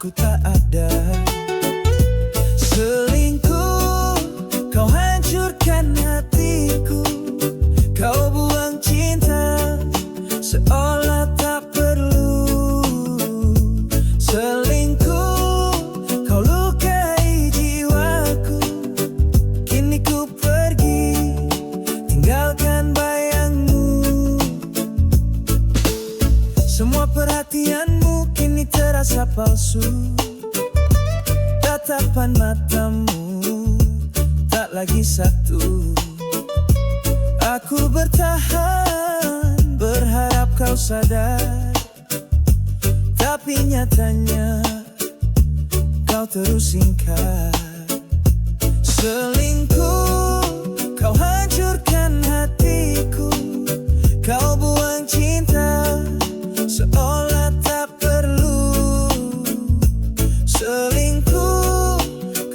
aku tak ada. Selingkuh, kau hancurkan hatiku. Kau buang cinta seolah tak perlu. Selingkuh, kau lukai jiwaku. Kini ku pergi, tinggalkan bayangmu. Semua perhatianmu kini terasa palsu. Tatapan matamu tak lagi satu. Aku bertahan, berharap kau sadar. Tapi nyatanya kau terus ingkar. Selingkuh, kau hancurkan hatiku. Kau buang cinta seolah tak perlu. Selingkuh,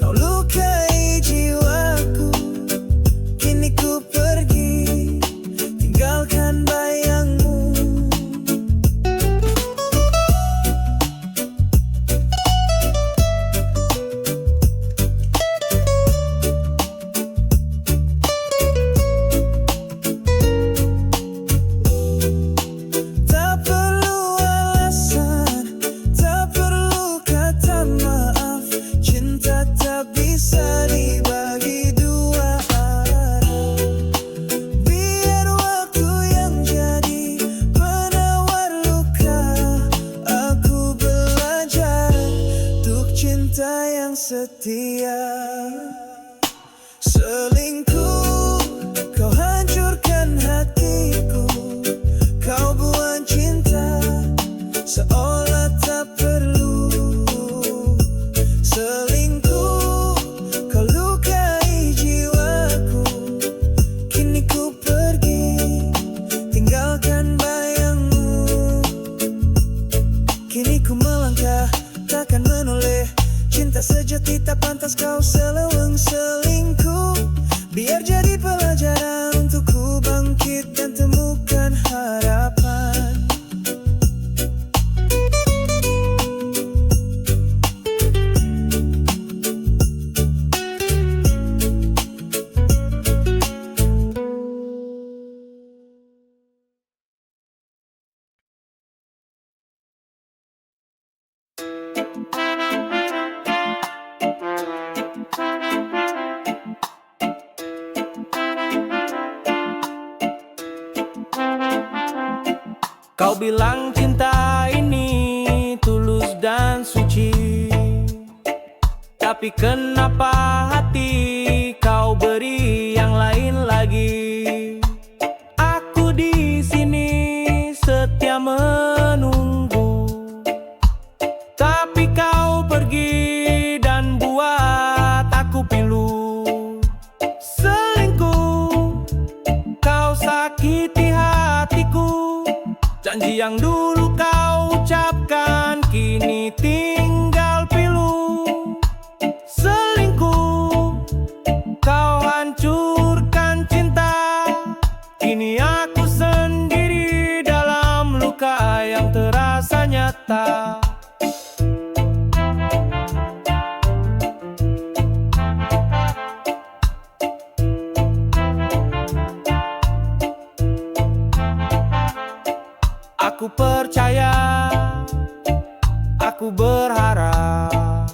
kau lukai jiwaku. Kini ku pergi, tinggalkan bayangmu. Tak perlu alasan, tak perlu kata maaf. Cinta tak bisa dibagi dua arah. Biar waktu yang jadi penawar luka. Aku belajar untuk cinta yang setia. Selingkuh, kau hancurkan hatiku. Kau buang cinta seolah tak perlu. Selingkuh, kau lukai jiwaku. Kini ku pergi, tinggalkan bayangmu. Kini ku melangkah, takkan menoleh. Cinta sejati tak pantas kau seleweng. Selingkuh, biar jadi pelajaran untukku bangkit dan temukan harapan. Kau bilang cinta ini tulus dan suci, tapi kenapa hati kau beri yang lain lagi? Aku di sini setia menunggu, tapi kau pergi dan buat aku pilu. Selingkuh, kau sakiti hatiku. Janji yang dulu kau ucapkan kini tinggal pilu. Selingkuh, kau hancurkan cinta. Kini aku sendiri dalam luka yang terasa nyata. Aku percaya, aku berharap,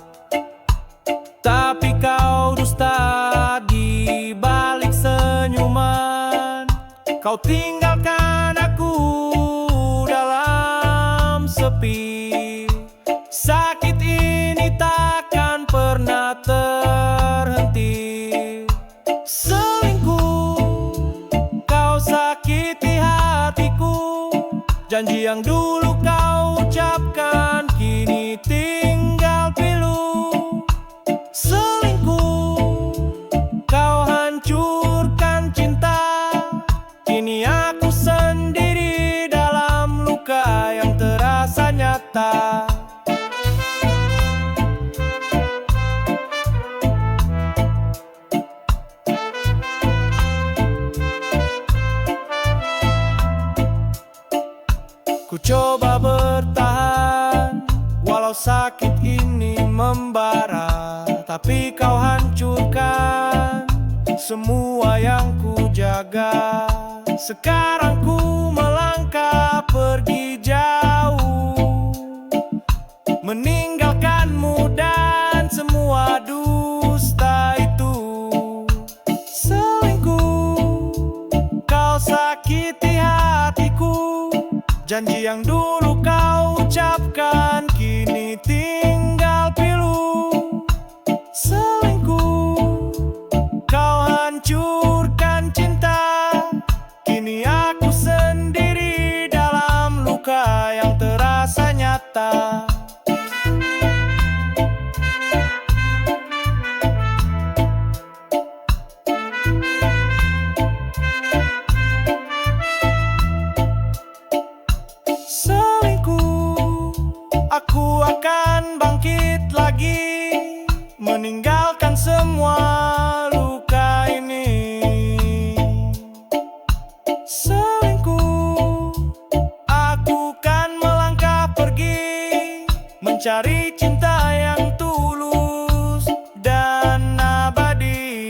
tapi kau dusta di balik senyuman. Kau tinggalkan aku dalam sepi. Sakit ini takkan pernah terhenti. Selingkuh, kau sakiti hatiku. Janji yang dulu kau ucapkan kini tinggal pilu. Selingkuh, kau hancurkan cinta. Kini aku sendiri dalam luka yang terasa nyata. Ku coba bertahan walau Walau sakit ini membara, tapi kau hancurkan semua yang ku jaga. Sekarang ku melangkah pergi jauh, meninggalkanmu dan semua dusta itu. Selingkuh, kau sakiti hatiku. Janji yang dulu kau ucapkan kini tinggal pilu. Selingkuh, kau hancurkan cinta. Kini aku sendiri dalam luka yang terasa nyata. Selingkuh, aku akan bangkit lagi, meninggalkan semua luka ini. Selingkuh, aku kan melangkah pergi, mencari cinta yang tulus dan abadi.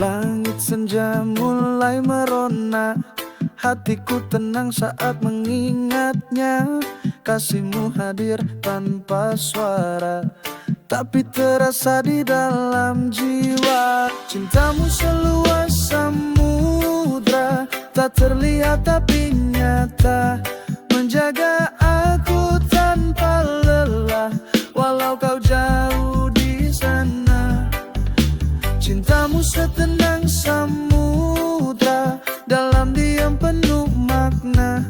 Langit senja mulai merona, hatiku tenang saat mengingatnya. Kasihmu hadir tanpa suara, tapi terasa di dalam jiwa. Cintamu seluas samudra, tak terlihat tapi nyata, menjaga aku tanpa lelah, walau kau jauh di sana. Cintamu setenang samudra, dalam diam penuh makna.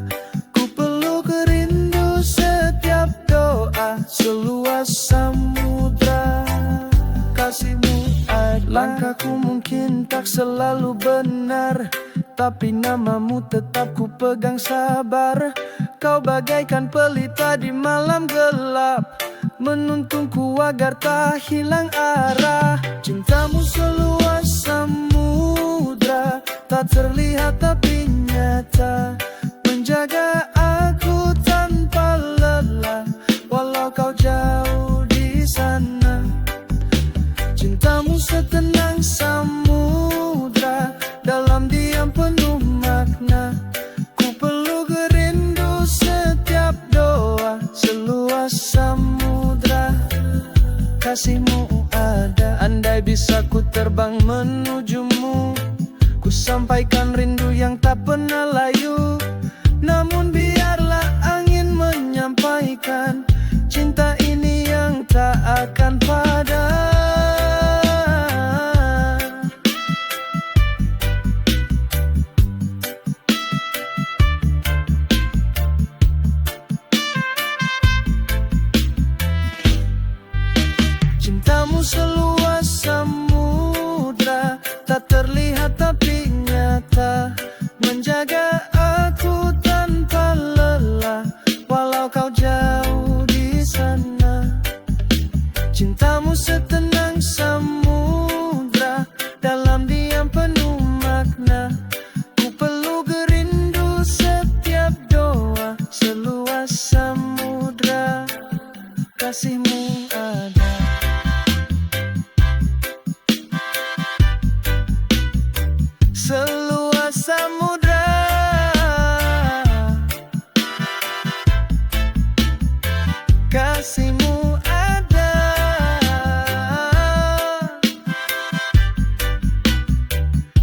Ku peluk rindu setiap doa, seluas samudra kasihmu ada. Langkahku mungkin tak selalu benar, tapi namamu tetap ku pegang sabar. Kau bagaikan pelita di malam gelap, menuntunku agar tak hilang arah. Cintamu seluas samudra, tak terlihat tapi nyata, menjaga aku tanpa lelah, walau kau jauh di sana. Cintamu setenang samudra, dalam diam penuh makna. Ku peluk rindu setiap doa, seluas samudra kasihmu ada. Andai bisa ku terbang menujumu, ku sampaikan rindu yang tak pernah layu. Namun biarlah angin menyampaikan cinta ini yang tak akan padam. Cintamu seluas samudra, tak terlihat tapi nyata, menjaga aku tanpa lelah, walau kau jauh di sana. Cintamu setenang samudra, dalam diam penuh makna. Ku peluk rindu setiap doa, seluas samudra kasihmu ada. Seluas samudra kasihmu ada.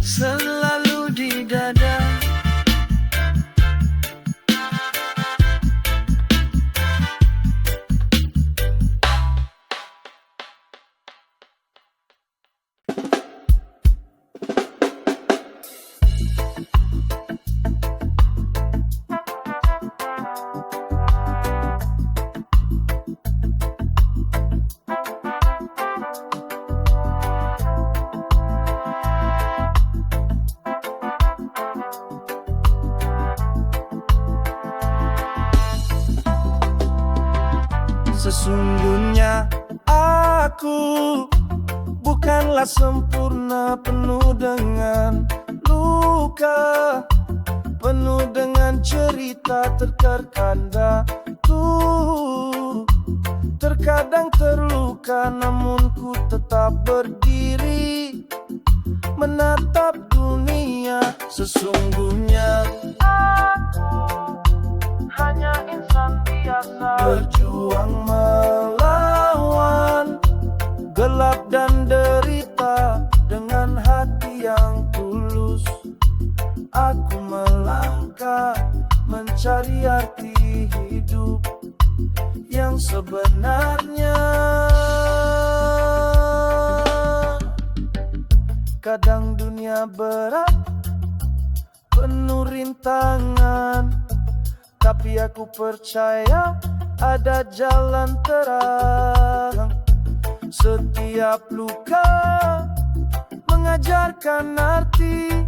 Selalu di dada. Sesungguhnya aku bukanlah sempurna, penuh dengan luka, penuh dengan cerita terkadang terkadang terluka, namun ku tetap berdiri menatap dunia. Sesungguhnya aku hanya insan biasa, berjuang melawan gelap dan derita dengan hati yang tulus. Aku melangkah mencari arti hidup yang sebenarnya. Kadang dunia berat, penuh rintangan, tapi aku percaya ada jalan terang. Setiap luka mengajarkan arti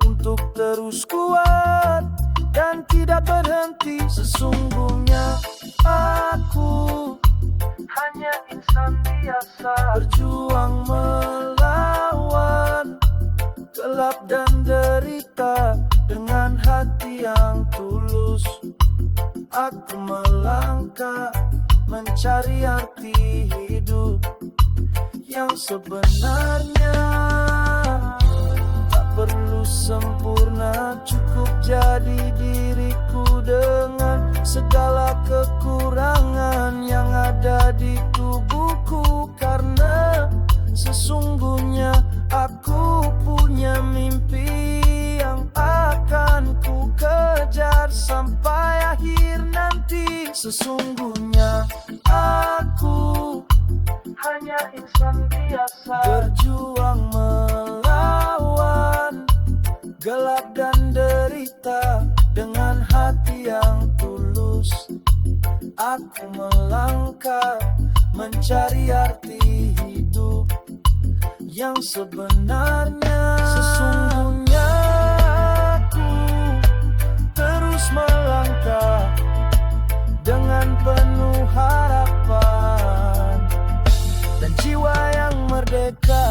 untuk terus kuat dan tidak berhenti. Sesungguhnya aku hanya insan biasa, berjuang melawan gelap dan derita dengan hati yang tulus. Aku melangkah mencari arti hidup yang sebenarnya. Tak perlu sempurna, cukup jadi diriku dengan segala kekurangan yang ada di tubuhku. Karena sesungguhnya aku punya mimpi yang akan ku kejar sampai akhir nanti. Sesungguhnya aku hanya insan biasa, berjuang melawan gelap dan derita dengan hati yang tulus. Aku melangkah mencari arti hidup yang sebenarnya. Sesungguhnya aku terus melangkah dengan penuh harapan dan jiwa yang merdeka.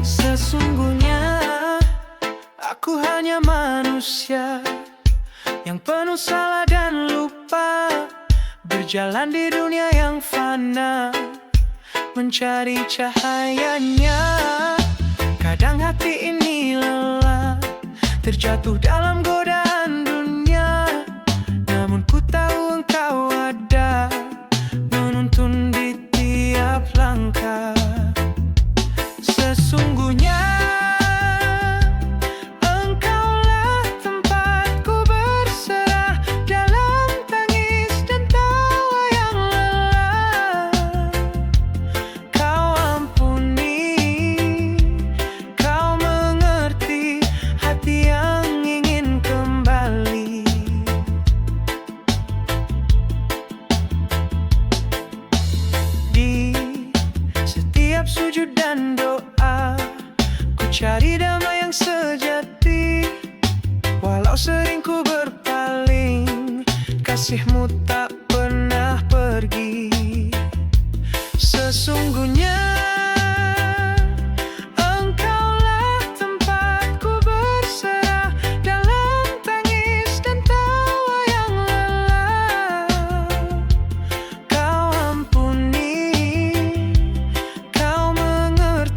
Sesungguhnya aku hanya manusia yang penuh salah dan lupa, berjalan di dunia yang fana mencari cahayanya. Kadang hati ini lelah, terjatuh dalam godaan dunia, namun ku tahu engkau ada menuntun di tiap langkah. Sesungguhnya engkaulah tempatku berserah dalam tangis dan tawa yang lelah. Kau ampuni, kau mengerti hati yang ingin kembali. Di setiap sujud dan doa, ku cari damai yang sejati. Walau sering ku berpaling, kasihmu tak pernah pergi. Sesungguhnya engkaulah tempatku berserah dalam tangis dan tawa yang lelah. Kau ampuni, kau mengerti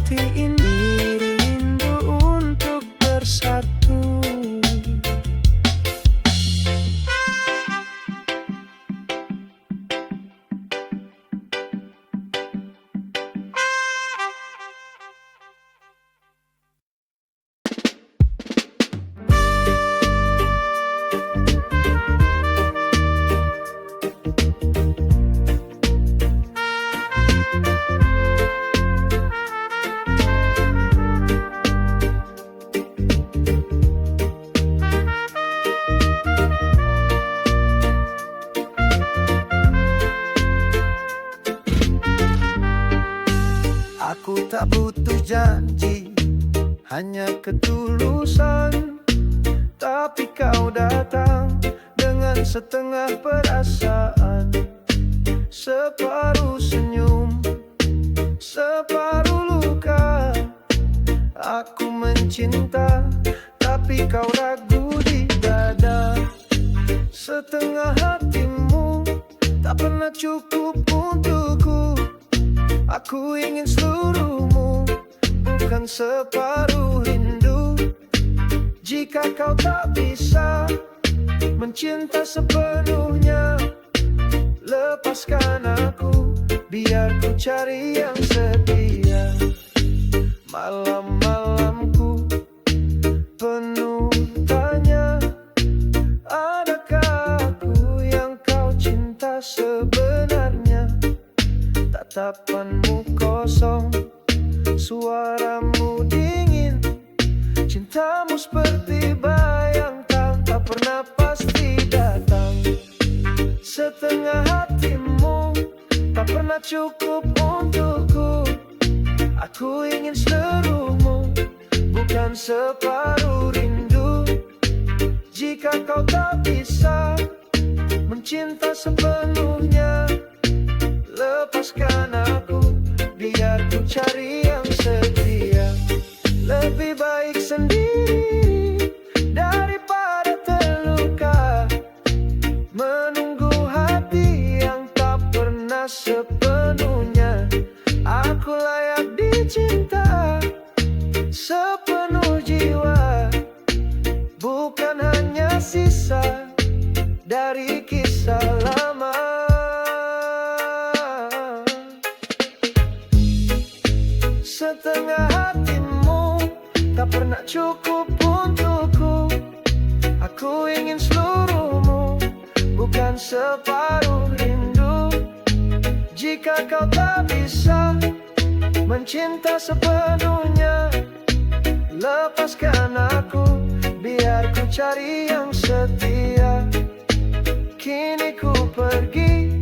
hati ini rindu untuk bersatu. Aku tak butuh janji, hanya ketulusan. Tapi kau datang dengan setengah perasaan, separuh senyum, separuh luka. Aku mencinta, tapi kau ragu di dada. Setengah hatimu tak pernah cukup untukku. Aku ingin seluruhmu, bukan separuh rindu. Jika kau tak bisa mencinta sepenuhnya, lepaskan aku, biar ku cari yang setia. Malam-malamku penuh tanya, adakah aku yang kau cinta sebenarnya? Tatapanmu kosong, suaramu dingin, cintamu seperti bayang tak pernah pasti datang. Setengah hatimu tak pernah cukup untukku. Aku ingin seluruhmu, bukan separuh rindu. Jika kau tak bisa mencinta sepenuhnya, lepaskan aku, biar ku cari yang setia. Lebih baik sendiri daripada terluka, menunggu hati yang tak pernah sepenuhnya. Aku layak dicinta sepenuh jiwa, bukan hanya sisa dari kisah lama. Setengah hatimu tak pernah cukup untukku. Aku ingin seluruhmu, bukan separuh rindu. Jika kau tak bisa mencinta sepenuhnya, lepaskan aku, biar ku cari yang setia. Kini ku pergi,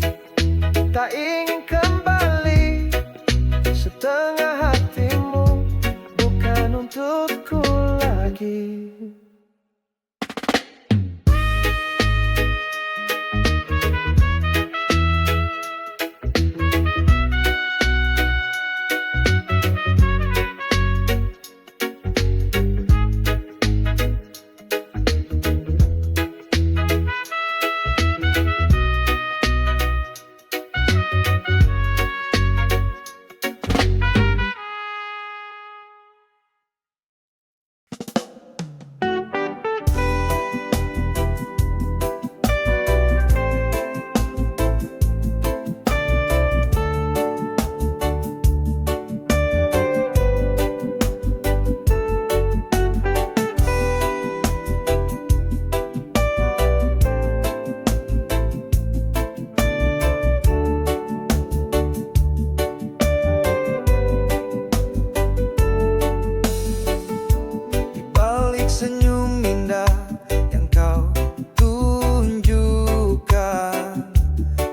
tak ingin kembali. Setengah hatimu bukan untukku lagi. Senyum indah yang kau tunjukkan,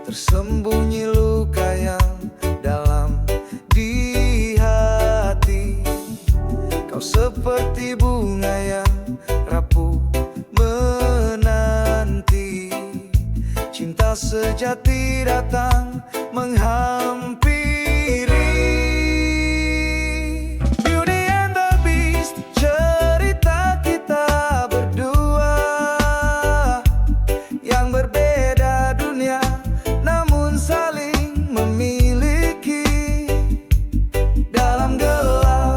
tersembunyi luka yang dalam di hati. Kau seperti bunga yang rapuh menanti. Cinta sejati datang menghampiri. Beauty and the Beast, cerita kita berdua yang berbeda dunia, namun saling memiliki. Dalam gelap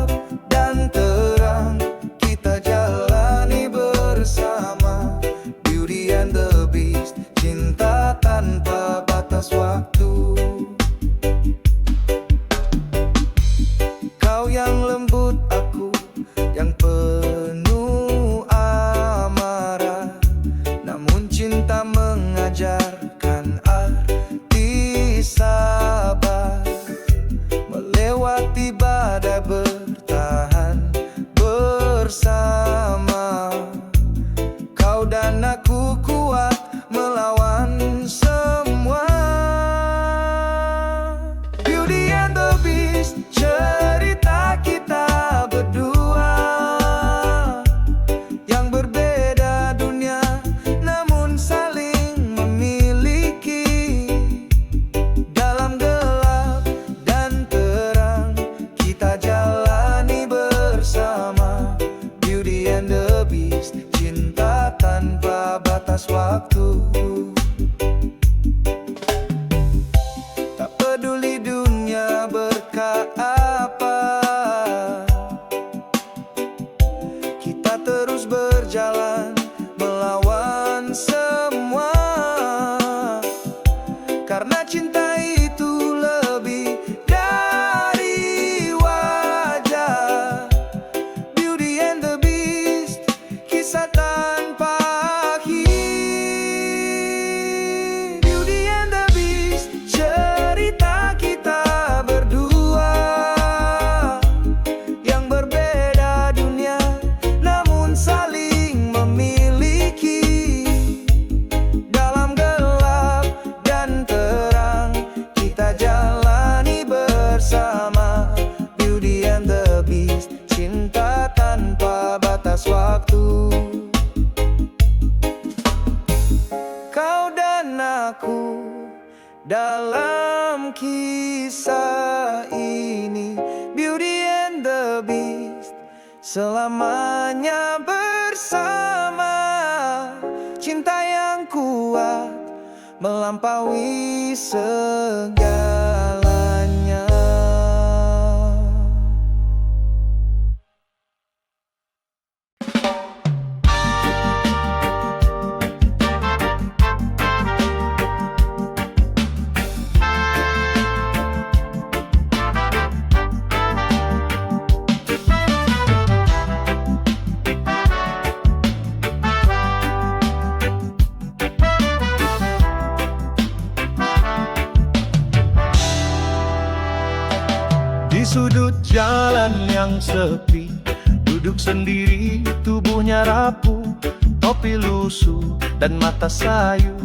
cinta tanpa batas waktu. Kau dan aku dalam kisah ini, Beauty and the Beast, selamanya bersama. Cinta yang kuat melampaui segalanya. Di sudut jalan yang sepi, duduk sendiri, tubuhnya rapuh, topi lusuh dan mata sayu.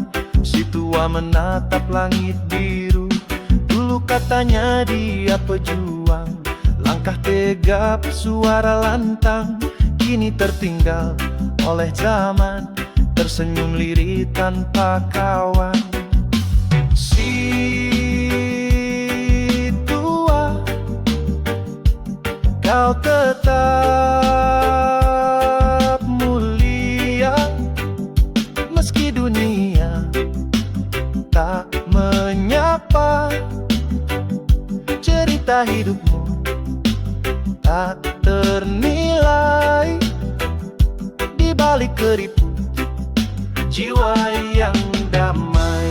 Si tua menatap langit biru. Dulu katanya dia pejuang, langkah tegap, suara lantang. Kini tertinggal oleh zaman, tersenyum lirih tanpa kawan. Si kau tetap mulia, meski dunia tak menyapa. Cerita hidupmu tak ternilai, di balik keriput jiwa yang damai.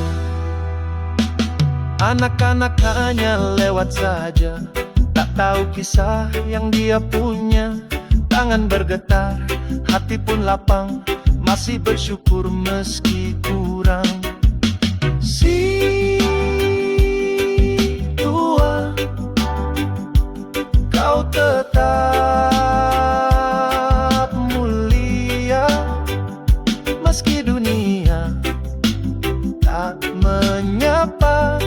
Anak-anak hanya lewat saja, tak tahu kisah yang dia punya. Tangan bergetar, hati pun lapang, masih bersyukur meski kurang. Si tua, kau tetap mulia, meski dunia tak menyapa.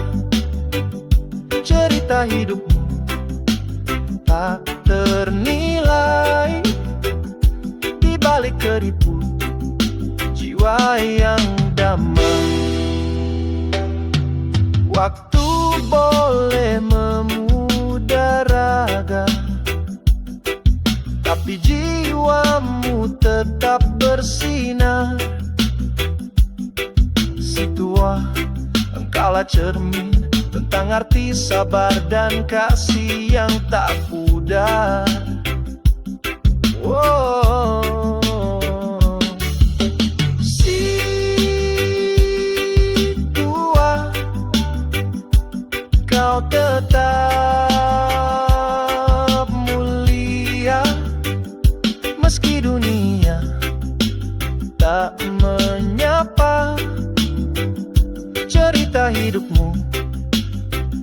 Cerita hidupmu tak ternilai, di balik keriput jiwa yang damai. Waktu boleh memudaraga, tapi jiwamu tetap bersinar. Si tua, engkaulah cermin tentang arti sabar dan kasih yang tak pudar. Oh, si tua, kau tetap mulia, meski dunia tak menyapa. Cerita hidupmu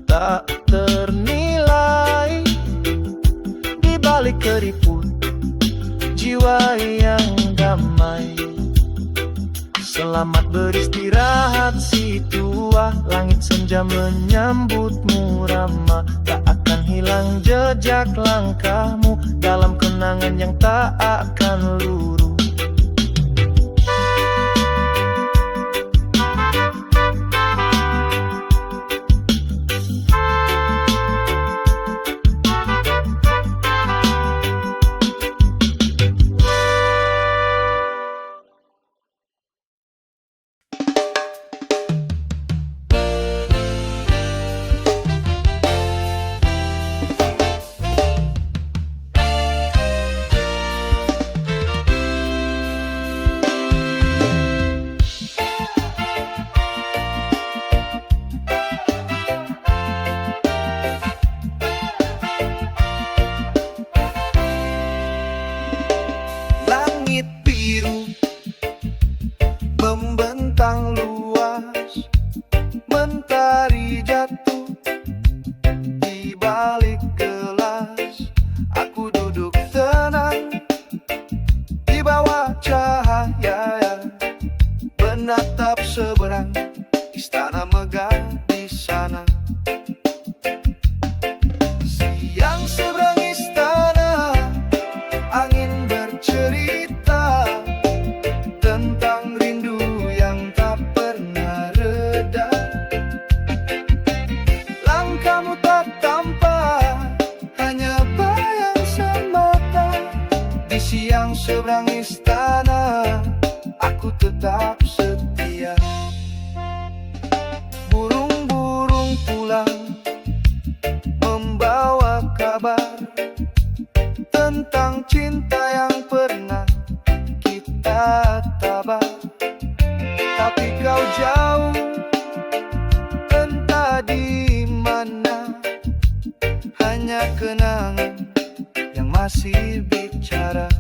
tak ternilai, di balik keriput jiwa yang damai. Selamat beristirahat si tua, langit senja menyambutmu ramah. Tak akan hilang jejak langkahmu dalam kenangan yang tak akan luruh. Di siang seberang istana, aku tetap setia. Burung-burung pulang membawa kabar tentang cinta yang pernah kita tabah. Tapi kau jauh, entah di mana, hanya kenangan yang masih bicara.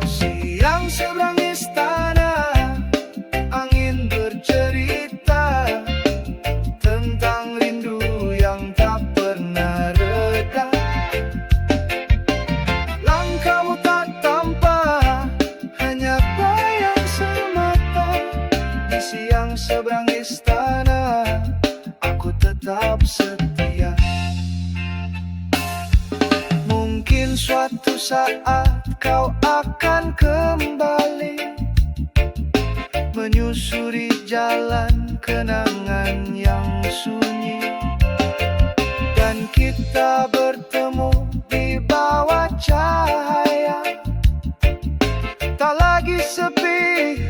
Siang seberang istana, angin bercerita tentang rindu yang tak pernah reda. Langkahmu tak tampak, hanya bayang semata. Di siang seberang istana, aku tetap setia. Mungkin suatu saat kau akan kembali menyusuri jalan kenangan yang sunyi, dan kita bertemu di bawah cahaya. Tak lagi sepi,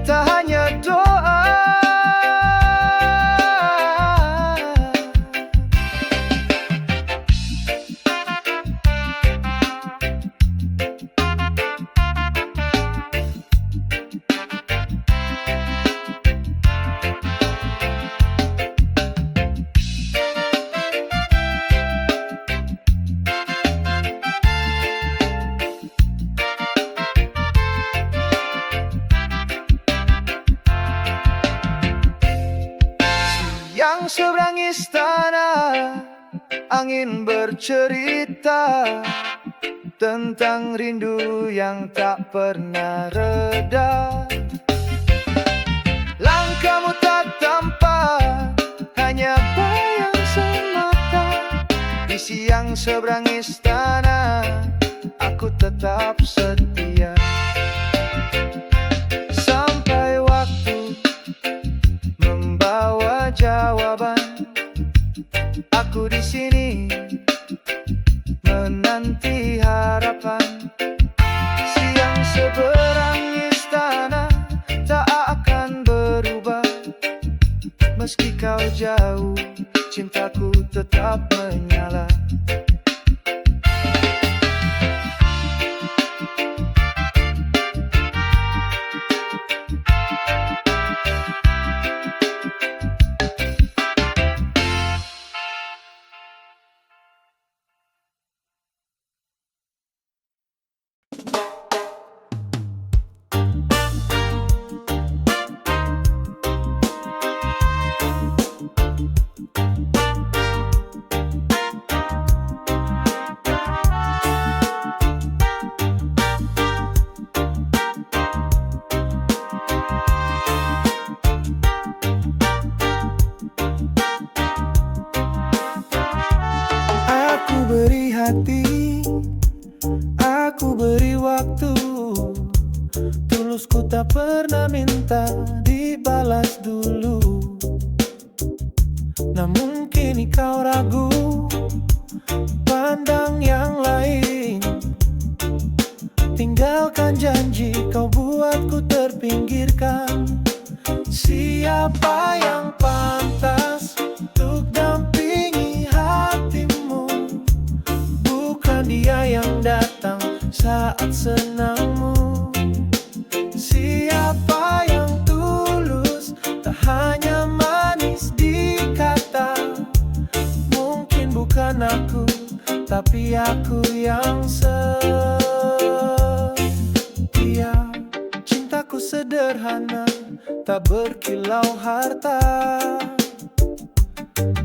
tak hanya doa. Yang seberang istana, angin bercerita tentang rindu yang tak pernah reda. Langkahmu tak tampak, hanya bayang semata. Di siang seberang istana, aku tetap setia. Sampai waktu membawa jawaban, aku di sini menanti harapan. Siang seberang istana tak akan berubah. Meski kau jauh, cintaku tetap menyala. Aku beri hati, aku beri waktu. Tulusku tak pernah minta dibalas dulu. Namun kini kau ragu, pandang yang lain. Tinggalkan janji kau buatku terpinggirkan. Siapa yang pantas untuk dampingi hatimu? Bukan dia yang datang saat senangmu. Siapa yang tulus, tak hanya manis di kata. Mungkin bukan aku, tapi aku yang setia. Cintaku sederhana, tak berkilau harta,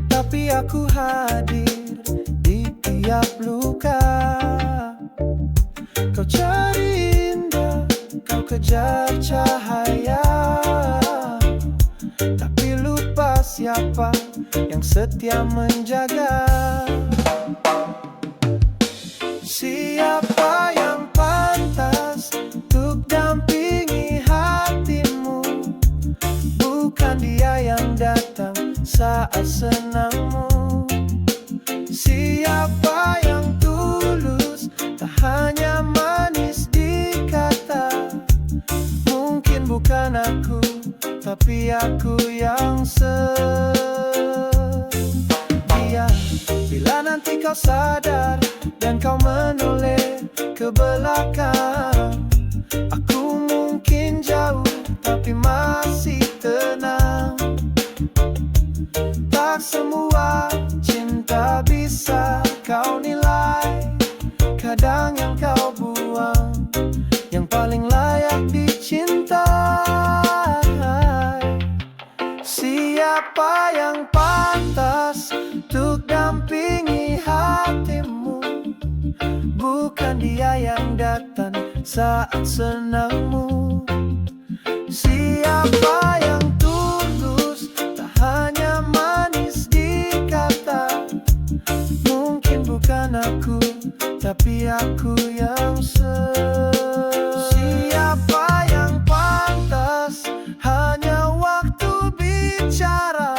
tapi aku hadir di tiap luka. Kau cari indah, kau kejar cahaya, tapi lupa siapa yang setia menjaga. Siapa yang pantas untuk dampingi hatimu? Bukan dia yang datang saat senangmu. Siapa yang tulus, tak aku yang setia. Bila nanti kau sadar dan kau menoleh ke belakang, aku mungkin jauh tapi masih tenang. Tak semua cinta bisa kau nilai, kadang yang kau buang yang paling layak dicintai. Siapa yang pantas untuk dampingi hatimu? Bukan dia yang datang saat senangmu. Siapa yang tulus, tak hanya manis di kata? Mungkin bukan aku, tapi aku yang Siapa yang pantas, hanya waktu bicara.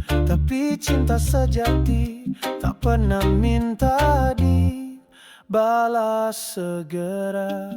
Tapi cinta sejati tak pernah minta dibalas segera.